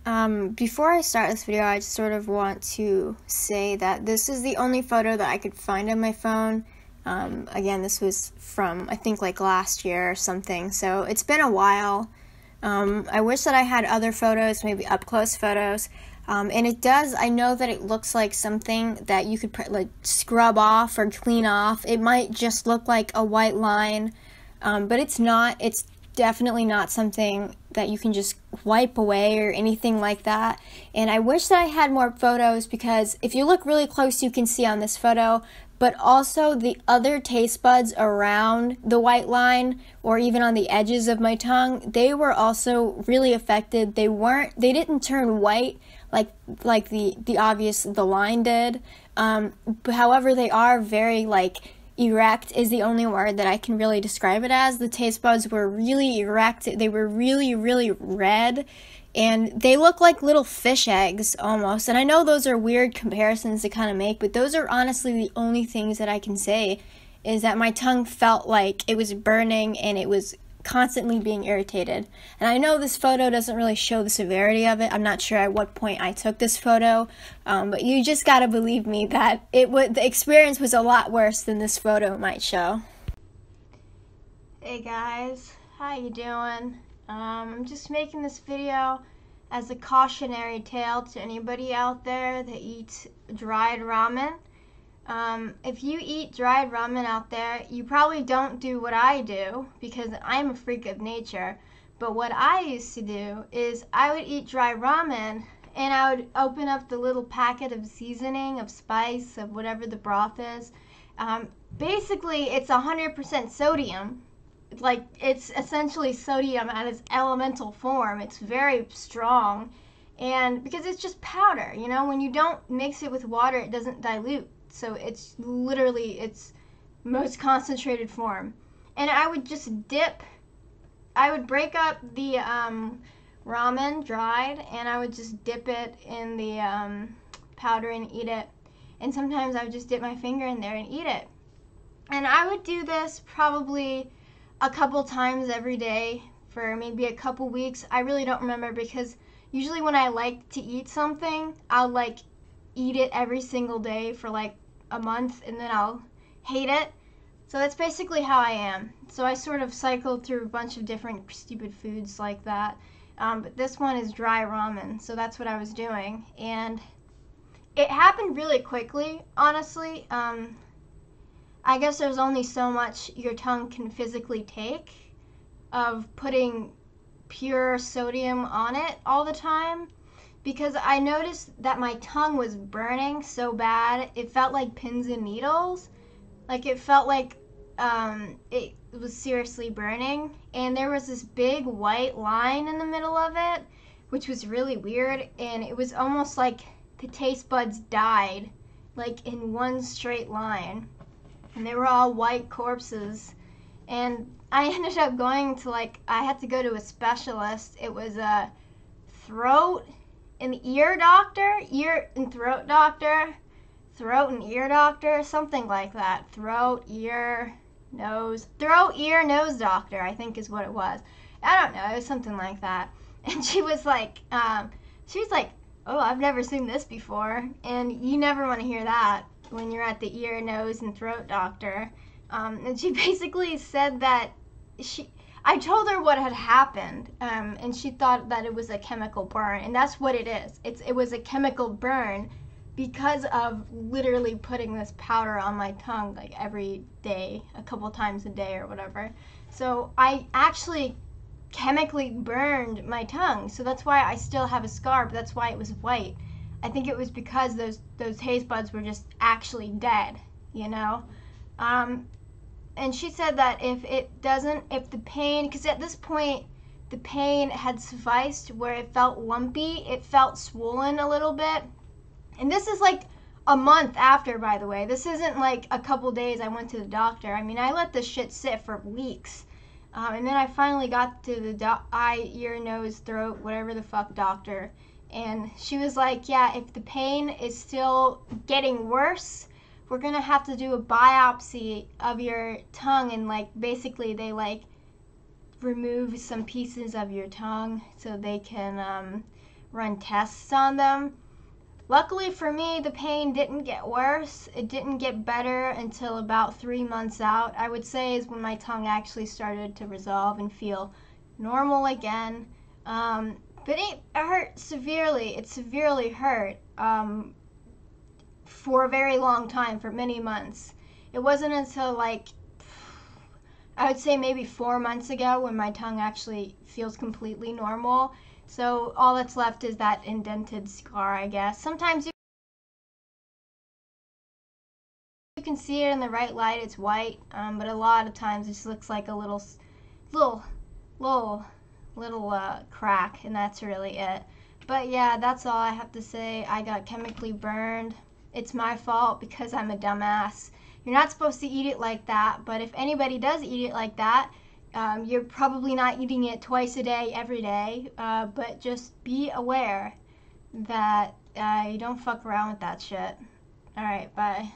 Before I start this video, I just sort of want to say that this is the only photo that I could find on my phone. Again, this was from, I think, like last year or something, so it's been a while. I wish that I had other photos, maybe up-close photos, and it does, I know that it looks like something that you could like scrub off or clean off. It might just look like a white line, but it's not. It's definitely not something that you can just wipe away or anything like that. And I wish that I had more photos, because if you look really close you can see on this photo, but also the other taste buds around the white line or even on the edges of my tongue, they were also really affected. They didn't turn white like the obvious the line did. However, they are very erect is the only word that I can really describe it as. The taste buds were really erect. They were really, really red, and they look like little fish eggs almost. And I know those are weird comparisons to kind of make, but those are honestly the only things that I can say, is that my tongue felt like it was burning and it was constantly being irritated. And I know this photo doesn't really show the severity of it. I'm not sure at what point I took this photo, but you just gotta believe me that the experience was a lot worse than this photo might show. Hey guys, how you doing? I'm just making this video as a cautionary tale to anybody out there that eats dried ramen. If you eat dried ramen out there, you probably don't do what I do, because I'm a freak of nature. But what I used to do is I would eat dry ramen and I would open up the little packet of seasoning, of spice, of whatever the broth is. Basically, it's 100% sodium. It's essentially sodium at its elemental form. It's very strong. And because it's just powder, you know, when you don't mix it with water, it doesn't dilute. So it's literally its most concentrated form. And I would just I would break up the ramen dried, and I would just dip it in the powder and eat it. And sometimes I would just dip my finger in there and eat it. And I would do this probably a couple times every day for maybe a couple weeks. I really don't remember, because usually when I like to eat something, I'll eat it every single day for a month, and then I'll hate it. So that's basically how I am. So I sort of cycled through a bunch of different stupid foods like that. But this one is dry ramen, so that's what I was doing. And it happened really quickly, honestly. I guess there's only so much your tongue can physically take of putting pure sodium on it all the time, because I noticed that my tongue was burning so bad. It felt like pins and needles. It felt like it was seriously burning. And there was this big white line in the middle of it, which was really weird. And it was almost like the taste buds died, in one straight line. And they were all white corpses. And I ended up going to I had to go to a specialist. It was a throat and ear doctor, ear and throat doctor, something like that. Throat, ear, nose doctor, I think is what it was. I don't know, it was something like that. And she was like, oh, I've never seen this before. And you never want to hear that when you're at the ear, nose, and throat doctor. And she basically said that I told her what had happened, and she thought that it was a chemical burn, and that's what it is. It was a chemical burn because of literally putting this powder on my tongue every day, a couple times a day or whatever. So I actually chemically burned my tongue, so that's why I still have a scar, but that's why it was white. I think it was because those taste buds were just actually dead, you know? And she said that if the pain, because at this point the pain had sufficed where it felt lumpy, it felt swollen a little bit. And this is a month after, by the way. This isn't a couple days I went to the doctor. I mean, I let this shit sit for weeks. And then I finally got to the eye, ear, nose, throat, whatever the fuck doctor. And she was like, yeah, if the pain is still getting worse, we're gonna have to do a biopsy of your tongue, and basically they remove some pieces of your tongue so they can run tests on them. Luckily for me, the pain didn't get worse. It didn't get better until about 3 months out, I would say, is when my tongue actually started to resolve and feel normal again. But it hurt severely. It severely hurt for a very long time, for many months. It wasn't until like, I would say maybe 4 months ago when my tongue actually feels completely normal. So all that's left is that indented scar, I guess. Sometimes you can see it in the right light, it's white, but a lot of times it just looks like a little crack, and that's really it. But yeah, that's all I have to say. I got chemically burned. It's my fault because I'm a dumbass. You're not supposed to eat it like that, but if anybody does eat it like that, you're probably not eating it twice a day, every day, but just be aware that you don't fuck around with that shit. Alright, bye.